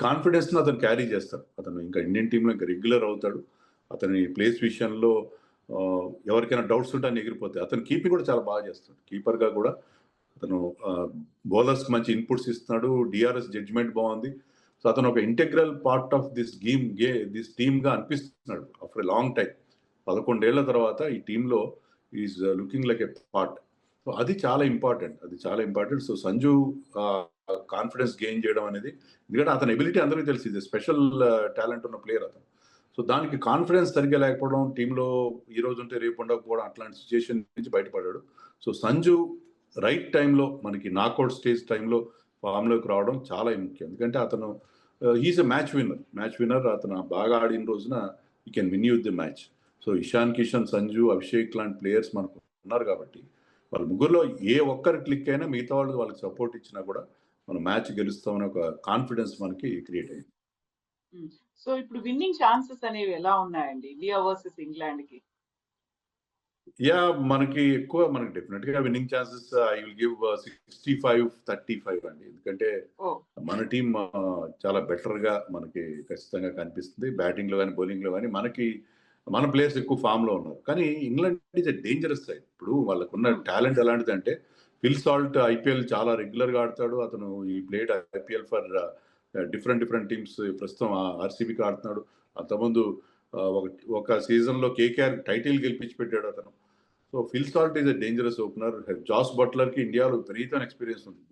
కాన్ఫిడెన్స్‌ని అతను క్యారీ చేస్తాడు. అతను ఇంకా ఇండియన్ టీమ్‌లో ఇంకా రెగ్యులర్ అవుతాడు. అతని ప్లేస్ విషయంలో ఎవరికైనా డౌట్స్ ఉంటే అన్ని ఎగిరిపోతాయి. అతను కీపింగ్ కూడా చాలా బాగా చేస్తాడు. కీపర్‌గా కూడా అతను బౌలర్స్‌కి మంచి ఇన్‌పుట్స్ ఇస్తున్నాడు. డీఆర్ఎస్ జడ్జ్‌మెంట్ బావుంది. సో, అతను ఒక ఇంటెగ్రల్ పార్ట్ ఆఫ్ దిస్ టీమ్‌గా అనిపిస్తున్నాడు ఆఫ్టర్ ఎ లాంగ్ టైమ్. 11 ఏళ్ల తర్వాత ఈ టీమ్‌లో is looking like a part. So, అది చాలా ఇంపార్టెంట్. అది చాలా important. So, Sanju confidence gain చేయడం అనేది, ఎందుకంటే అతని ఎబిలిటీ అందరికీ తెలుసు. ఇది స్పెషల్ టాలెంట్ ఉన్న ప్లేయర్ అతను. సో, దానికి కాన్ఫిడెన్స్ సరిగ్గా లేకపోవడం, టీమ్‌లో ఈ రోజు ఉంటే రేపు ఉండకపోవడం అట్లాంటి సిట్యుయేషన్ నుంచి బయటపడ్డాడు. సో, సంజు రైట్ టైమ్‌లో మనకి నాకౌట్ స్టేజ్ టైమ్‌లో ఫామ్‌లోకి రావడం చాలా ముఖ్యం. ఎందుకంటే అతను he is a match winner. Match winner అతను బాగా ఆడిన రోజున హి can win you the match. So, Ishan Kishan, Sanju, Abhishek లాంటి ప్లేయర్స్ మనకు ఉన్నారు కాబట్టి, వాళ్ళ ముగ్గురులో ఏ ఒక్కరు క్లిక్ అయినా మిగతా వాళ్ళు వాళ్ళకి సపోర్ట్ ఇచ్చినా కూడా మనం మ్యాచ్ గెలుస్తామనే ఒక కాన్ఫిడెన్స్ మనకి క్రియేట్ అయింది. సో ఇప్పుడు విన్నింగ్ ఛాన్సెస్ అనేవి ఎలా ఉన్నాయండి ఇండియా వర్సెస్ ఇంగ్లాండ్‌కి? మనకి ఎక్కువ మనకి డెఫినిట్‌గా winning chances I will give 65-35 అండి. ఎందుకంటే ఓహ్! మన టీమ్ చాలా బెటర్‌గా మనకి ఖచ్చితంగా కనిపిస్తుంది. బ్యాటింగ్‌లో గాని, బౌలింగ్‌లో గాని మన ప్లేయర్స్ ఎక్కువ ఫామ్‌లో ఉన్నారు. కానీ England is a dangerous side. ఇప్పుడు వాళ్ళకున్న హ్మ్. టాలెంట్ ఎలాంటిదంటే, ఫిల్ సాల్ట్ ఐపీఎల్ చాలా రెగ్యులర్‌గా ఆడతాడు. అతను ఈ played IPL for different teams. ప్రస్తుతం ఆర్‌సీబీకి ఆడుతున్నాడు. అంతకుముందు ఒక ఒక సీజన్‌లో కేకేఆర్ టైటిల్ గెలిపించి పెట్టాడు అతను. So, Phil Salt is a dangerous opener. Jos బట్లర్‌కి ఇండియాలో విపరీతమైన ఎక్స్‌పీరియన్స్ ఉంది.